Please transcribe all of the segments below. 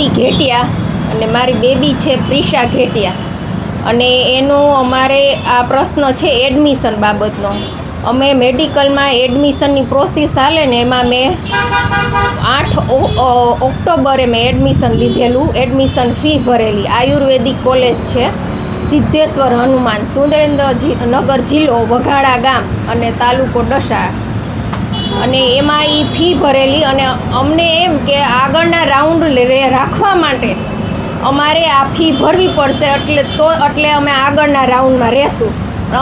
પ્રીતિ ઘેટિયા અને મારી બેબી છે પ્રિશા ઘેટિયા. અને એનો અમારે આ પ્રશ્ન છે એડમિશન બાબતનો. અમે મેડિકલમાં એડમિશનની પ્રોસેસ હાલે ને એમાં મેં 8 ઓક્ટોબરે મેં એડમિશન લીધેલું. એડમિશન ફી ભરેલી. આયુર્વેદિક કોલેજ છે સિદ્ધેશ્વર હનુમાન, સુરેન્દ્રનગર જિલ્લો વઘાડા ગામ અને તાલુકો ડસા. અને એમાં એ ફી ભરેલી અને અમને એમ કે આગળના રાઉન્ડ રાખવા માટે અમારે આ ફી ભરવી પડશે એટલે અમે આગળના રાઉન્ડમાં રહેશું.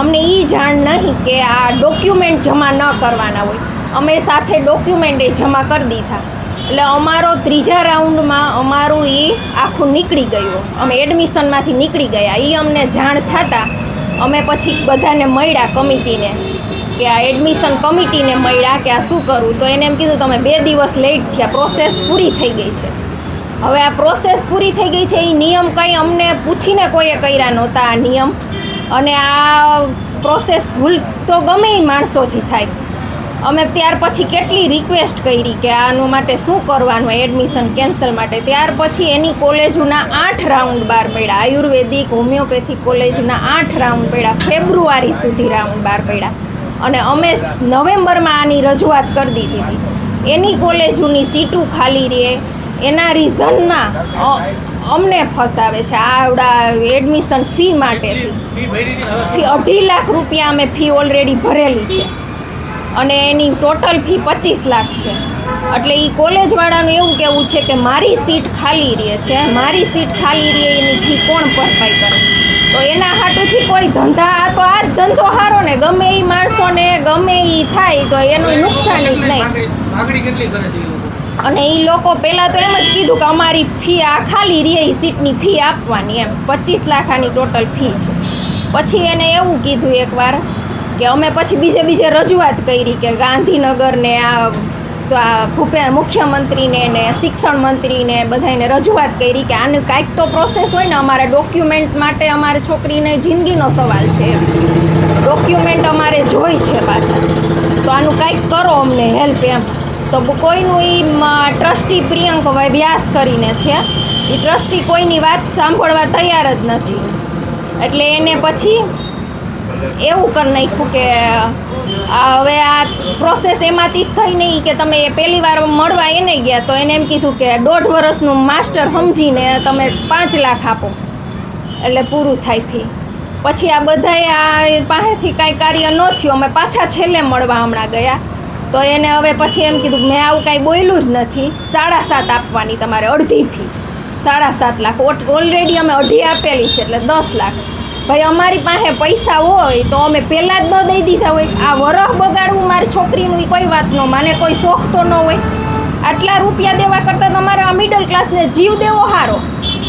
અમને એ જાણ નહીં કે આ ડોક્યુમેન્ટ જમા ન કરવાના હોય. અમે સાથે ડોક્યુમેન્ટ એ જમા કરી દીધા એટલે અમારો ત્રીજા રાઉન્ડમાં અમારું એ આખું નીકળી ગયું. અમે એડમિશનમાંથી નીકળી ગયા. એ અમને જાણ થતાં અમે પછી બધાને મળ્યા કમિટીને કે આ એડમિશન કમિટીને મળ્યા કે આ શું કરવું. તો એને એમ કીધું તમે 2 દિવસ લેટ થયા, પ્રોસેસ પૂરી થઈ ગઈ છે. હવે આ પ્રોસેસ પૂરી થઈ ગઈ છે એ નિયમ કંઈ અમને પૂછીને કોઈએ કર્યા નહોતા આ નિયમ. અને આ પ્રોસેસ ભૂલ તો ગમે એ માણસોથી થાય. અમે ત્યાર પછી કેટલી રિક્વેસ્ટ કરી કે આનું માટે શું કરવાનું એડમિશન કેન્સલ માટે. ત્યાર પછી એની કોલેજોના 8 રાઉન્ડ બહાર પડ્યા. આયુર્વેદિક હોમિયોપેથિક કોલેજના 8 રાઉન્ડ પડ્યા. ફેબ્રુઆરી સુધી રાઉન્ડ બહાર પડ્યા. અને અમે નવેમ્બરમાં આની રજૂઆત કરી દીધી હતી. એની કોલેજોની સીટું ખાલી રહે એના રીઝનમાં અમને ફસાવે છે. આવડા એડમિશન ફી માટેથી 2.5 લાખ રૂપિયા અમે ફી ઓલરેડી ભરેલી છે અને એની ટોટલ ફી 25 લાખ છે. એટલે એ કોલેજવાળાનું એવું કહેવું છે કે મારી સીટ ખાલી રહે છે, મારી સીટ ખાલી રહે એની ફી કોણ ભરપાઈ કરે. તો એના હાટુથી કોઈ ધંધા તો આ જ ધંધો સારો ને ગમે એ માણસોને ગમે એ થાય તો એનું નુકસાન જ નહીં. અને એ લોકો પહેલાં તો એમ જ કીધું કે અમારી ફી આ ખાલી રહે એ સીટની ફી આપવાની એમ 25 લાખ આની ટોટલ ફી છે. પછી એને એવું કીધું એકવાર કે અમે પછી બીજે રજૂઆત કરી કે ગાંધીનગરને આ મુખ્યમંત્રીને ને શિક્ષણ મંત્રીને બધાને રજૂઆત કરી કે આનું કાંઈક તો પ્રોસેસ હોય ને. અમારા ડોક્યુમેન્ટ માટે અમારી છોકરીને જિંદગીનો સવાલ છે. ડોક્યુમેન્ટ અમારે જોઈ છે પાછા. તો આનું કાંઈક કરો અમને હેલ્પ એમ. તો કોઈનું એ ટ્રસ્ટી પ્રિયંક વ્યાસ કરીને છે એ ટ્રસ્ટી કોઈની વાત સાંભળવા તૈયાર જ નથી. એટલે એને પછી એવું કરી નાખ્યું કે હવે આ પ્રોસેસ એમાંથી જ થઈ નહીં કે તમે પહેલી વાર મળવા એને ગયા તો એને એમ કીધું કે 1.5 વર્ષનું માસ્ટર સમજીને તમે 5 લાખ આપો એટલે પૂરું થાય ફી. પછી આ બધાએ આ પાસેથી કાંઈ કાર્ય ન થયું. અમે પાછા છેલ્લે મળવા હમણાં ગયા તો એને હવે પછી એમ કીધું મેં આવું કાંઈ બોલ્યું જ નથી, 7.5 આપવાની તમારે અડધી ફી. 7.5 લાખ ઓલરેડી અમે અઢી આપેલી છે એટલે 10 લાખ. ભાઈ અમારી પાસે પૈસા હોય તો અમે પહેલાં જ ન દઈ દીધા હોય. આ વરહ બગાડવું મારી છોકરીનું કોઈ વાત ન માને, કોઈ શોખ તો ન હોય. આટલા રૂપિયા દેવા કરતાં તમારે આ મિડલ ક્લાસને જીવ દેવો સારો.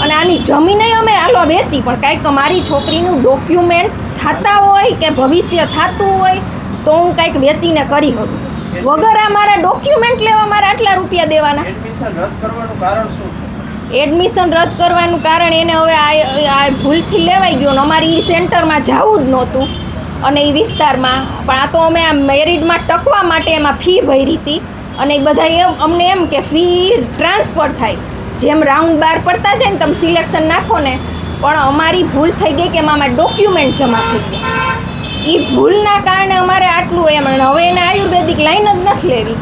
અને આની જમીને અમે હાલો વેચી પણ કાંઈક મારી છોકરીનું ડોક્યુમેન્ટ થતા હોય કે ભવિષ્ય થતું હોય તો હું કાંઈક વેચીને કરી શકું. વગર આ મારા ડોક્યુમેન્ટ લેવા મારે આટલા રૂપિયા દેવાના. એડમિશન રદ કરવાનું કારણ એને હવે આ ભૂલથી લેવાઈ ગયો ને અમારે એ સેન્ટરમાં જવું જ નહોતું અને એ વિસ્તારમાં. પણ આ તો અમે આ મેરિટમાં ટકવા માટે એમાં ફી ભરી હતી અને એ બધા અમને એમ કે ફી ટ્રાન્સફર થાય જેમ રાઉન્ડ બહાર પડતા જાય ને તમે સિલેક્શન નાખો ને. પણ અમારી ભૂલ થઈ ગઈ કે એમાં ડોક્યુમેન્ટ જમા થઈ ગયા. એ ભૂલના કારણે અમારે આટલું એમ. હવે એને આયુર્વેદિક લાઈન જ નથી લેવી.